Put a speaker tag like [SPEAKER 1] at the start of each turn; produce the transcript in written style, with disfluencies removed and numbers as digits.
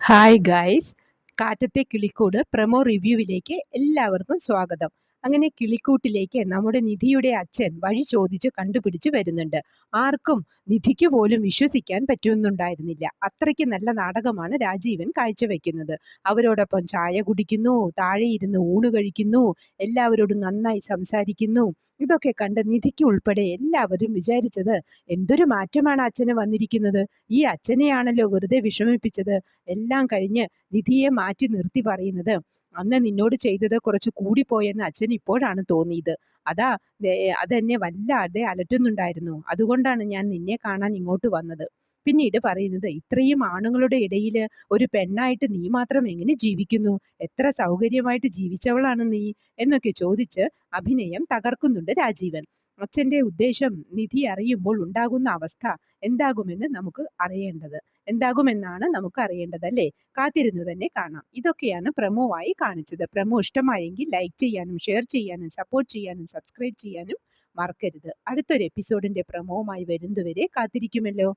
[SPEAKER 1] Hi guys, കാറ്റത്തെ കിളിക്കൂട് promo റിവ്യൂവിലേക്ക് എല്ലാവർക്കും സ്വാഗതം. അങ്ങനെ കിളിക്കൂട്ടിലേക്ക് നമ്മുടെ നിധിയുടെ അച്ഛൻ വഴി ചോദിച്ച് കണ്ടുപിടിച്ച് വരുന്നുണ്ട്. ആർക്കും നിധിക്ക് പോലും വിശ്വസിക്കാൻ പറ്റുന്നുണ്ടായിരുന്നില്ല. അത്രയ്ക്ക് നല്ല നാടകമാണ് രാജീവൻ കാഴ്ചവെക്കുന്നത്. അവരോടൊപ്പം ചായ കുടിക്കുന്നു, താഴെ ഇരുന്ന് ഊണ് കഴിക്കുന്നു, എല്ലാവരോടും നന്നായി സംസാരിക്കുന്നു. ഇതൊക്കെ കണ്ട് നിധിക്ക് ഉൾപ്പെടെ എല്ലാവരും വിചാരിച്ചത് എന്തൊരു മാറ്റമാണ് അച്ഛന് വന്നിരിക്കുന്നത്, ഈ അച്ഛനെയാണല്ലോ വെറുതെ വിഷമിപ്പിച്ചത്. എല്ലാം കഴിഞ്ഞ് നിധിയെ മാറ്റി നിർത്തി പറയുന്നത്, അന്ന് നിന്നോട് ചെയ്തത് കുറച്ച് കൂടിപ്പോയെന്ന് അച്ഛൻ ഇപ്പോഴാണ് തോന്നിയത്. അതാ അതെന്നെ വല്ലാതെ അലട്ടുന്നുണ്ടായിരുന്നു. അതുകൊണ്ടാണ് ഞാൻ നിന്നെ കാണാൻ ഇങ്ങോട്ട് വന്നത്. പിന്നീട് പറയുന്നത്, ഇത്രയും ആണുങ്ങളുടെ ഇടയിൽ ഒരു പെണ്ണായിട്ട് നീ മാത്രം എങ്ങനെ ജീവിക്കുന്നു? എത്ര സൗകര്യമായിട്ട് ജീവിച്ചവളാണ് നീ എന്നൊക്കെ ചോദിച്ച് അഭിനയം തകർക്കുന്നുണ്ട് രാജീവൻ. അച്ഛൻ്റെ ഉദ്ദേശം നിധി അറിയുമ്പോൾ ഉണ്ടാകുന്ന അവസ്ഥ എന്താകുമെന്നാണ് നമുക്ക് അറിയേണ്ടത് അല്ലേ? കാത്തിരുന്നു തന്നെ കാണാം. ഇതൊക്കെയാണ് പ്രമോവായി കാണിച്ചത്. പ്രമോ ഇഷ്ടമായെങ്കിൽ ലൈക്ക് ചെയ്യാനും ഷെയർ ചെയ്യാനും സപ്പോർട്ട് ചെയ്യാനും സബ്സ്ക്രൈബ് ചെയ്യാനും മറക്കരുത്. അടുത്തൊരു എപ്പിസോഡിന്റെ പ്രമോവുമായി വരുന്നതുവരെ കാത്തിരിക്കുമല്ലോ.